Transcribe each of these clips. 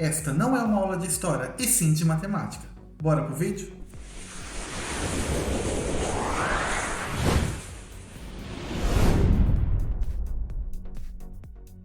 Esta não é uma aula de história, e sim de matemática. Bora pro vídeo?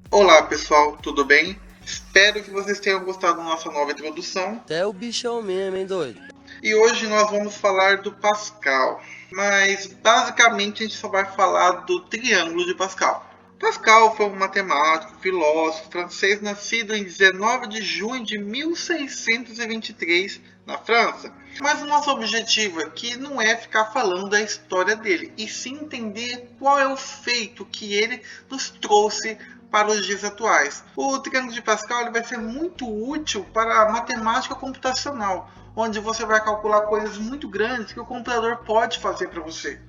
Olá pessoal, tudo bem? Espero que vocês tenham gostado da nossa nova introdução. Até o bichão mesmo, hein, doido? E hoje nós vamos falar do Pascal. Mas basicamente a gente só vai falar do Triângulo de Pascal. Pascal foi um matemático, filósofo francês nascido em 19 de junho de 1623 na França. Mas o nosso objetivo aqui não é ficar falando da história dele, e sim entender qual é o feito que ele nos trouxe para os dias atuais. O Triângulo de Pascal ele vai ser muito útil para a matemática computacional, onde você vai calcular coisas muito grandes que o computador pode fazer para você.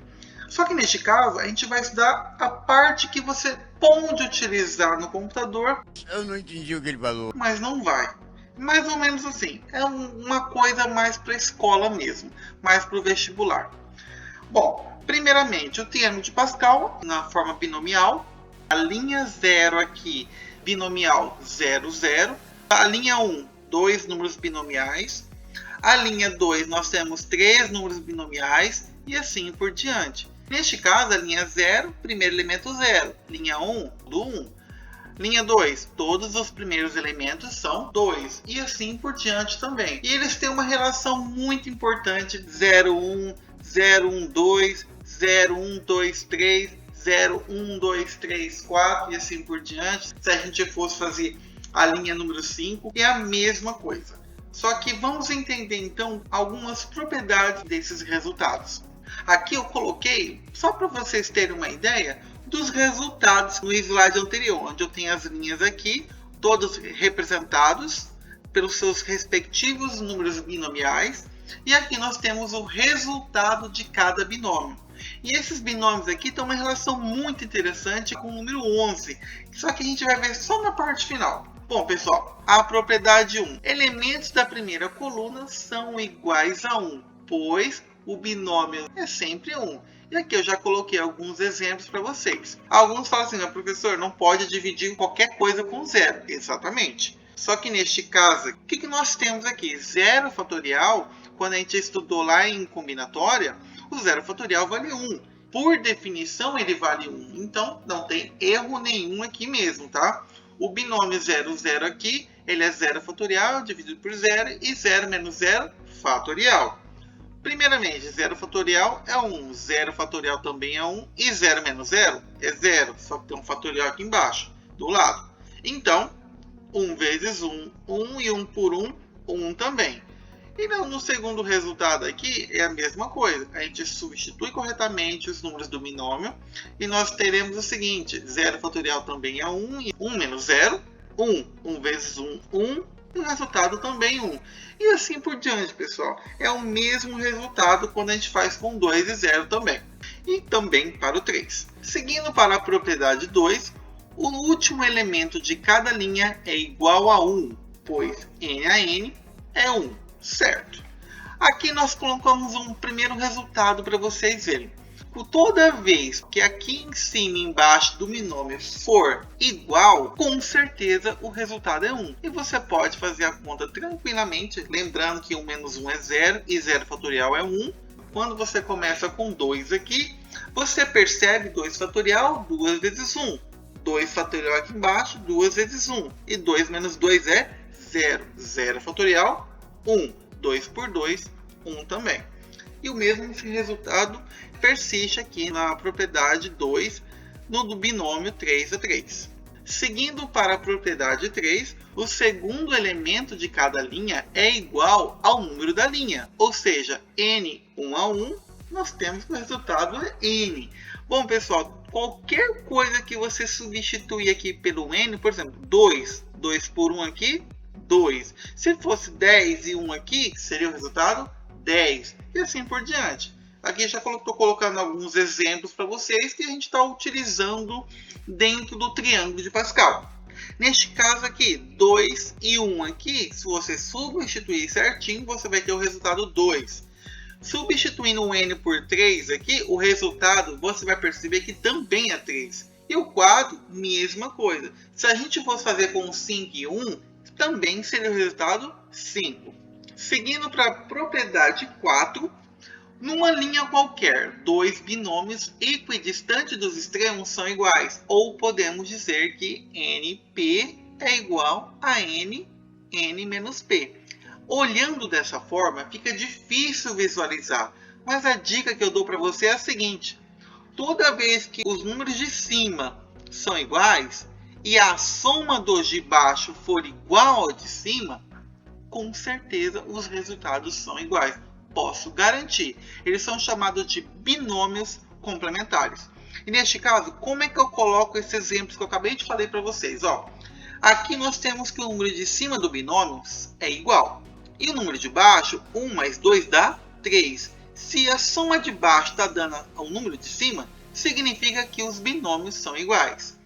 Só que neste caso, a gente vai estudar a parte que você pode utilizar no computador. Eu não entendi o que ele falou. Mas não vai. Mais ou menos assim. É uma coisa mais para a escola mesmo, mais para o vestibular. Bom, primeiramente, o triângulo de Pascal, na forma binomial. A linha 0 aqui, binomial 0, 0. A linha 1, dois números binomiais. A linha 2, nós temos três números binomiais e assim por diante. Neste caso, a linha 0, primeiro elemento 0. Linha 1, do 1. Linha 2, todos os primeiros elementos são 2. E assim por diante também. E eles têm uma relação muito importante. 0, 1, 0, 1, 2, 0, 1, 2, 3, 0, 1, 2, 3, 4 e assim por diante. Se a gente fosse fazer a linha número 5, é a mesma coisa. Só que vamos entender então algumas propriedades desses resultados. Aqui eu coloquei, só para vocês terem uma ideia, dos resultados no slide anterior, onde eu tenho as linhas aqui, todos representados pelos seus respectivos números binomiais. E aqui nós temos o resultado de cada binômio. E esses binômios aqui têm uma relação muito interessante com o número 11, só que a gente vai ver só na parte final. Bom, pessoal, a propriedade 1. Elementos da primeira coluna são iguais a 1, pois o binômio é sempre 1. E aqui eu já coloquei alguns exemplos para vocês. Alguns falam assim, mas professor, não pode dividir qualquer coisa com 0. Exatamente. Só que neste caso, o que nós temos aqui? 0 fatorial, quando a gente estudou lá em combinatória, o 0 fatorial vale 1. Por definição, ele vale 1. Então, não tem erro nenhum aqui mesmo, tá? O binômio 0, 0 aqui, ele é 0 fatorial dividido por 0 e 0 menos 0 fatorial. Primeiramente, 0 fatorial é 1, 0 fatorial também é 1 e 0 menos 0 é 0, só que tem um fatorial aqui embaixo, do lado. Então, 1 vezes 1, 1 e 1 por 1, 1 também. E no segundo resultado aqui é a mesma coisa. A gente substitui corretamente os números do binômio e nós teremos o seguinte. 0 fatorial também é 1, e 1 menos 0, 1. 1 vezes 1, 1. E o resultado também 1. E assim por diante, pessoal. É o mesmo resultado quando a gente faz com 2 e 0 também. E também para o 3. Seguindo para a propriedade 2, o último elemento de cada linha é igual a 1, pois n a n é 1. Certo. Aqui nós colocamos um primeiro resultado para vocês verem. Toda vez que aqui em cima e embaixo do binômio for igual, com certeza o resultado é 1. E você pode fazer a conta tranquilamente, lembrando que 1 menos 1 é 0 e 0 fatorial é 1. Quando você começa com 2 aqui, você percebe 2 fatorial, 2 vezes 1. 2 fatorial aqui embaixo, 2 vezes 1. E 2 menos 2 é 0. 0 fatorial, 1. 2 por 2, 1 também. E o mesmo resultado persiste aqui na propriedade 2 no binômio 3 a 3. Seguindo para a propriedade 3, o segundo elemento de cada linha é igual ao número da linha. Ou seja, n 1 a 1, nós temos que o resultado é n. Bom, pessoal, qualquer coisa que você substituir aqui pelo n, por exemplo, 2. 2 por 1 aqui, 2. Se fosse 10 e 1 aqui, seria o resultado 10. E assim por diante. Aqui já estou colocando alguns exemplos para vocês que a gente está utilizando dentro do triângulo de Pascal. Neste caso aqui, 2 e 1 aqui, se você substituir certinho, você vai ter o resultado 2. Substituindo o n por 3 aqui, o resultado você vai perceber que também é 3. E o 4, mesma coisa. Se a gente fosse fazer com 5 e 1, também seria o resultado 5. Seguindo para a propriedade 4, numa linha qualquer, dois binômios equidistantes dos extremos são iguais, ou podemos dizer que NP é igual a N menos P. Olhando dessa forma, fica difícil visualizar, mas a dica que eu dou para você é a seguinte: toda vez que os números de cima são iguais e a soma dos de baixo for igual ao de cima, com certeza os resultados são iguais. Posso garantir. Eles são chamados de binômios complementares. E neste caso, como é que eu coloco esses exemplos que eu acabei de falar para vocês? Aqui nós temos que o número de cima do binômio é igual. E o número de baixo, 1 mais 2 dá 3. Se a soma de baixo está dando ao número de cima, significa que os binômios são iguais.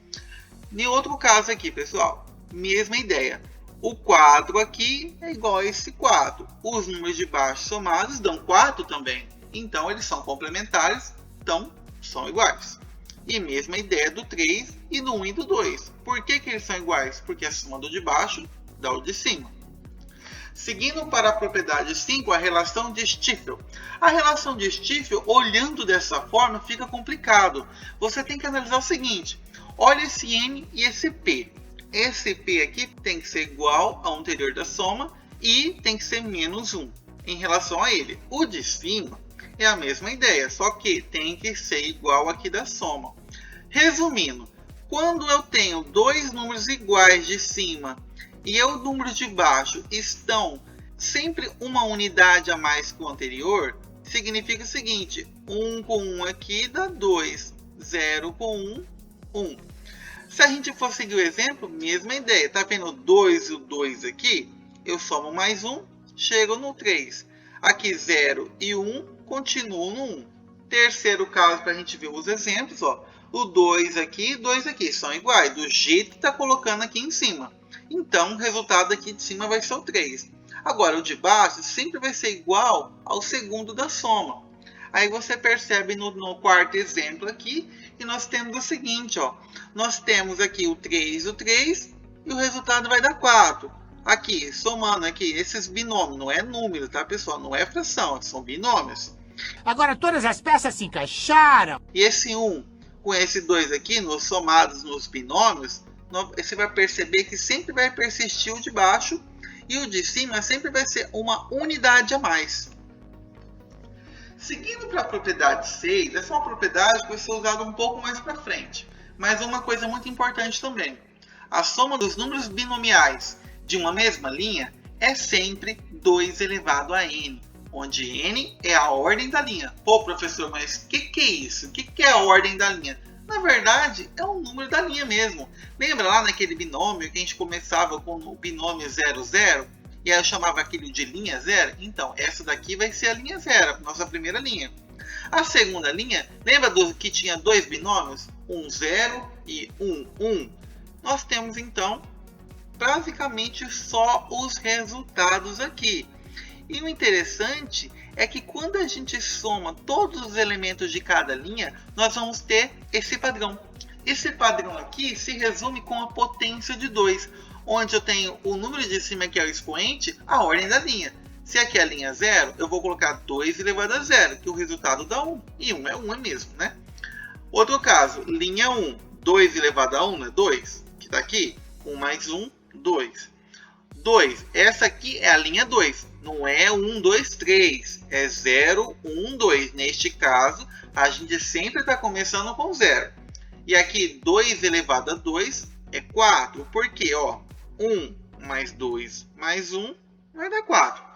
Em outro caso aqui, pessoal, mesma ideia. O 4 aqui é igual a esse 4. Os números de baixo somados dão 4 também. Então, eles são complementares, então são iguais. E mesma ideia do 3 e do 1 e do 2. Por que eles são iguais? Porque a soma do de baixo dá o de cima. Seguindo para a propriedade 5, a relação de Stiefel. A relação de Stiefel, olhando dessa forma, fica complicado. Você tem que analisar o seguinte. Olha esse N e esse P. Esse P aqui tem que ser igual ao anterior da soma e tem que ser menos 1 em relação a ele. O de cima é a mesma ideia, só que tem que ser igual aqui da soma. Resumindo, quando eu tenho dois números iguais de cima e o número de baixo estão sempre uma unidade a mais que o anterior, significa o seguinte: 1 com 1 aqui dá 2, 0 com 1, 1. Se a gente for seguir o exemplo, mesma ideia. Tá vendo o 2 e o 2 aqui? Eu somo mais 1, chego no 3. Aqui 0 e 1, continuo no 1. Terceiro caso, para a gente ver os exemplos, o 2 aqui e 2 aqui são iguais, do jeito que está colocando aqui em cima. Então, o resultado aqui de cima vai ser o 3. Agora, o de baixo sempre vai ser igual ao segundo da soma. Aí você percebe no quarto exemplo aqui, que nós temos o seguinte, nós temos aqui o 3 e o resultado vai dar 4. Aqui, somando aqui, esses binômios, não é número, tá, pessoal? Não é fração, são binômios. Agora todas as peças se encaixaram. E esse 1 com esse 2 aqui, nos somados nos binômios, você vai perceber que sempre vai persistir o de baixo e o de cima sempre vai ser uma unidade a mais. Seguindo para a propriedade 6, essa é uma propriedade que vai ser usada um pouco mais para frente. Mas uma coisa muito importante também. A soma dos números binomiais de uma mesma linha é sempre 2 elevado a n, onde n é a ordem da linha. Pô, professor, mas o que é isso? O que é a ordem da linha? Na verdade, é o número da linha mesmo. Lembra lá naquele binômio que a gente começava com o binômio 0, 0? E aí eu chamava aquilo de linha 0? Então, essa daqui vai ser a linha 0, nossa primeira linha. A segunda linha, lembra que tinha dois binômios? 1, 0 e 1, 1. Nós temos, então, basicamente só os resultados aqui. E o interessante é que quando a gente soma todos os elementos de cada linha, nós vamos ter esse padrão. Esse padrão aqui se resume com a potência de 2, onde eu tenho o número de cima que é o expoente, a ordem da linha. Se aqui é a linha 0, eu vou colocar 2 elevado a 0, que o resultado dá 1. E 1 é 1 mesmo, né? Outro caso, linha 1, 2 elevado a 1 é 2, que está aqui. 1 mais 1, 2. 2, essa aqui é a linha 2. Não é 1, 2, 3. É 0, 1, 2. Neste caso, a gente sempre está começando com 0. E aqui, 2 elevado a 2 é 4. Por quê? 1 mais 2 mais 1 vai dar 4.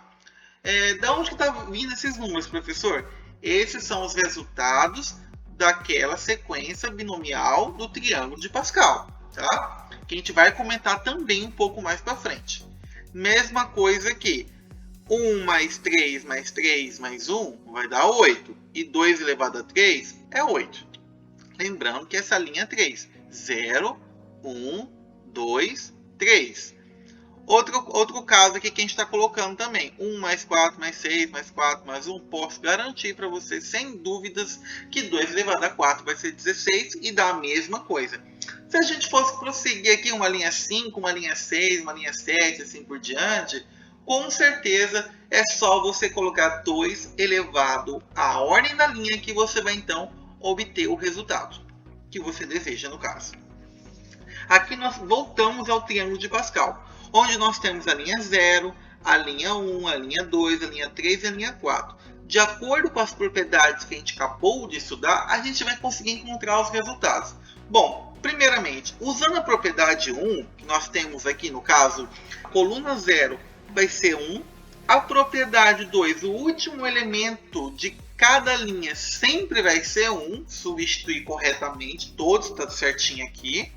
Da onde que está vindo esses números, professor? Esses são os resultados daquela sequência binomial do triângulo de Pascal, tá? Que a gente vai comentar também um pouco mais para frente. Mesma coisa aqui. 1 mais 3 mais 3 mais 1 vai dar 8. E 2 elevado a 3 é 8. Lembrando que essa linha é 3. 0, 1, 2, 3. Outro caso aqui que a gente está colocando também. 1 mais 4 mais 6 mais 4 mais 1. Posso garantir para vocês, sem dúvidas, que 2 elevado a 4 vai ser 16 e dá a mesma coisa. Se a gente fosse prosseguir aqui uma linha 5, uma linha 6, uma linha 7, assim por diante, com certeza é só você colocar 2 elevado à ordem da linha que você vai então obter o resultado que você deseja no caso. Aqui nós voltamos ao triângulo de Pascal, onde nós temos a linha 0, a linha 1, a linha 2, a linha 3 e a linha 4. De acordo com as propriedades que a gente acabou de estudar, a gente vai conseguir encontrar os resultados. Bom, primeiramente, usando a propriedade 1, que nós temos aqui no caso, coluna 0 vai ser 1, a propriedade 2, o último elemento de cada linha sempre vai ser 1, substituir corretamente, todos, está certinho aqui.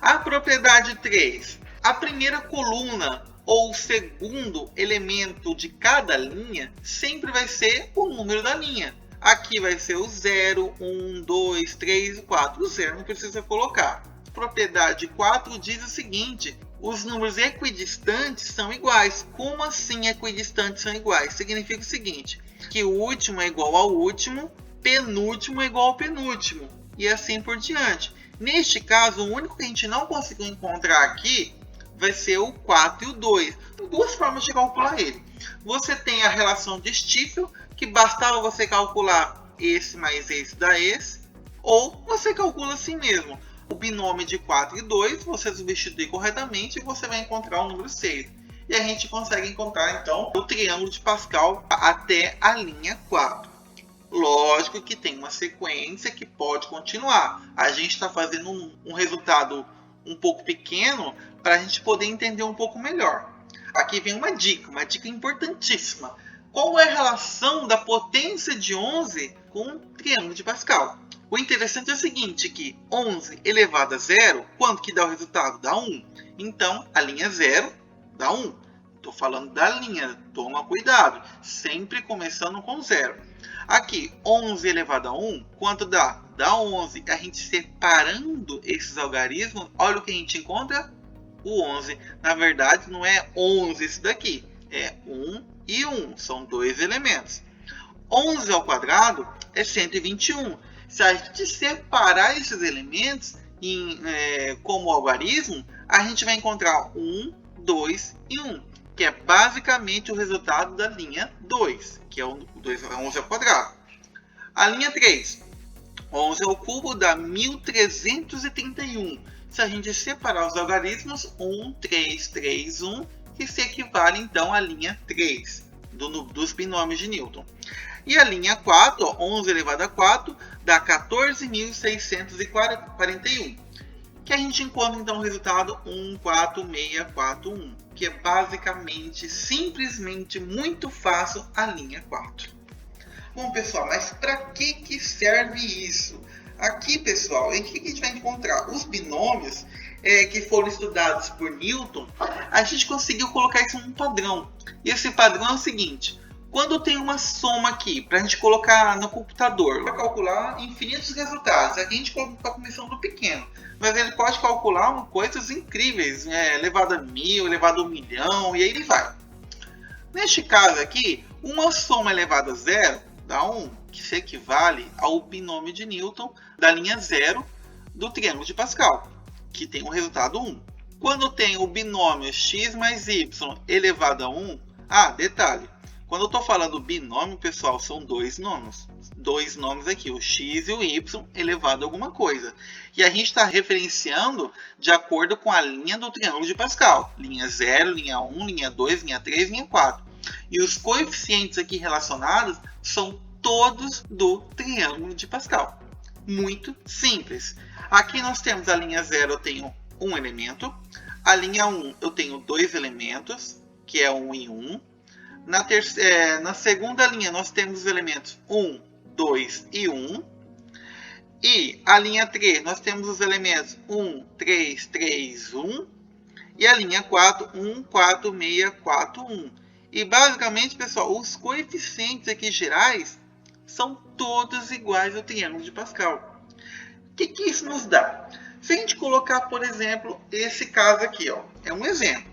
A propriedade 3, a primeira coluna ou o segundo elemento de cada linha sempre vai ser o número da linha. Aqui vai ser o 0, 1, 2, 3 e 4. O 0 não precisa colocar. Propriedade 4 diz o seguinte: os números equidistantes são iguais. Como assim equidistantes são iguais? Significa o seguinte, que o último é igual ao último, penúltimo é igual ao penúltimo, e assim por diante. Neste caso, o único que a gente não conseguiu encontrar aqui vai ser o 4 e o 2. Tem duas formas de calcular ele. Você tem a relação de Stiefel, que bastava você calcular esse mais esse dá esse, ou você calcula assim mesmo. O binômio de 4 e 2, você substitui corretamente e você vai encontrar o número 6. E a gente consegue encontrar então o triângulo de Pascal até a linha 4. Lógico que tem uma sequência que pode continuar. A gente está fazendo um resultado um pouco pequeno para a gente poder entender um pouco melhor. Aqui vem uma dica importantíssima. Qual é a relação da potência de 11 com o triângulo de Pascal? O interessante é o seguinte, que 11 elevado a 0, quanto que dá o resultado? Dá 1. Então, a linha 0 dá 1. Estou falando da linha, toma cuidado. Sempre começando com 0. Aqui, 11 elevado a 1, quanto dá? Dá 11. A gente separando esses algarismos, olha o que a gente encontra? O 11. Na verdade, não é 11 isso daqui. É 1 e 1. São dois elementos. 11 ao quadrado é 121. Se a gente separar esses elementos como algarismo, a gente vai encontrar 1, 2 e 1, que é basicamente o resultado da linha 2, que é o 11 ao quadrado. A linha 3, 11 ao cubo dá 1331. Se a gente separar os algarismos, 1, 3, 3, 1, que se equivale então à linha 3 dos binômios de Newton. E a linha 4, 11 elevado a 4, dá 14.641, que a gente encontra então o resultado 14641, que é basicamente, simplesmente, muito fácil a linha 4. Bom, pessoal, mas para que serve isso? Aqui, pessoal, em que a gente vai encontrar? Os binômios que foram estudados por Newton, a gente conseguiu colocar isso num padrão. E esse padrão é o seguinte: quando tem uma soma aqui, para a gente colocar no computador, vai calcular infinitos resultados. Aqui a gente está começando do pequeno, mas ele pode calcular coisas incríveis, elevado a 1000, elevado a 1.000.000, e aí ele vai. Neste caso aqui, uma soma elevada a 0 dá 1, que se equivale ao binômio de Newton da linha 0 do triângulo de Pascal, que tem o resultado 1. Quando tem o binômio x mais y elevado a 1, detalhe, quando eu estou falando binômio, pessoal, são dois nomes. Dois nomes aqui, o x e o y elevado a alguma coisa. E a gente está referenciando de acordo com a linha do triângulo de Pascal. Linha 0, linha 1, linha 2, linha 3, linha 4. E os coeficientes aqui relacionados são todos do triângulo de Pascal. Muito simples. Aqui nós temos a linha 0, eu tenho um elemento. A linha 1, eu tenho dois elementos, que é 1 e 1. Na segunda linha, nós temos os elementos 1, 2 e 1. E a linha 3, nós temos os elementos 1, 3, 3, 1. E a linha 4, 1, 4, 6, 4, 1. E basicamente, pessoal, os coeficientes aqui gerais são todos iguais ao triângulo de Pascal. O que isso nos dá? Se a gente colocar, por exemplo, esse caso aqui, é um exemplo.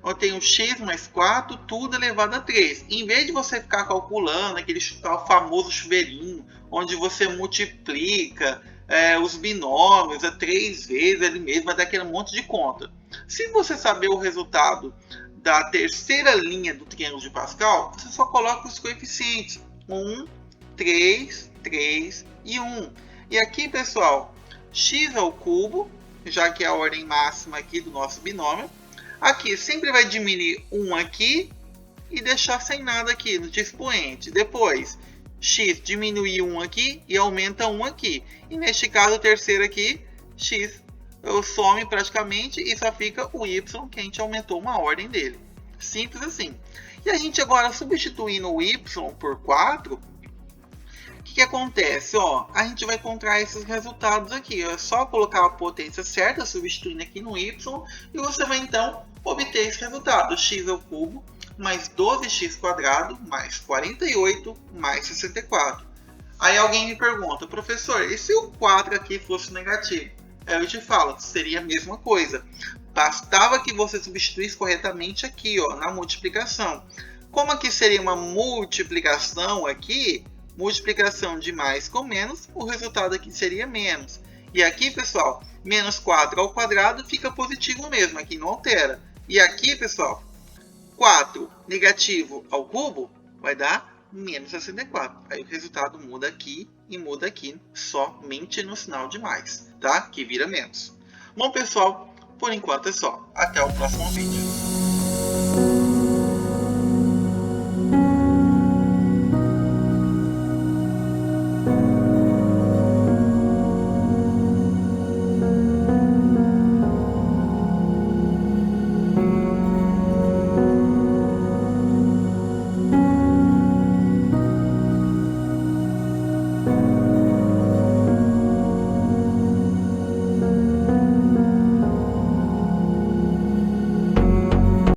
Eu tenho x mais 4, tudo elevado a 3. Em vez de você ficar calculando aquele famoso chuveirinho, onde você multiplica os binômios, 3 vezes ele mesmo, vai dar aquele monte de conta. Se você saber o resultado da terceira linha do triângulo de Pascal, você só coloca os coeficientes 1, 3, 3 e 1. E aqui, pessoal, x ao cubo, já que é a ordem máxima aqui do nosso binômio. Aqui sempre vai diminuir 1 aqui e deixar sem nada aqui no expoente. Depois, x diminui 1 aqui e aumenta 1 aqui. E neste caso, o terceiro aqui, x some praticamente e só fica o y, que a gente aumentou uma ordem dele. Simples assim. E a gente agora, substituindo o y por 4, o que acontece? A gente vai encontrar esses resultados aqui. É só colocar a potência certa, substituindo aqui no y, e você vai então obter esse resultado. X ao cubo mais 12x² mais 48 mais 64. Aí alguém me pergunta, professor, e se o 4 aqui fosse negativo? Eu te falo, seria a mesma coisa. Bastava que você substituísse corretamente aqui, na multiplicação. Como aqui seria uma multiplicação aqui, multiplicação de mais com menos, o resultado aqui seria menos. E aqui, pessoal, menos 4 ao quadrado fica positivo mesmo, aqui não altera. E aqui, pessoal, 4 negativo ao cubo vai dar menos 64. Aí o resultado muda aqui e muda aqui, somente no sinal de mais, tá? Que vira menos. Bom, pessoal, por enquanto é só. Até o próximo vídeo.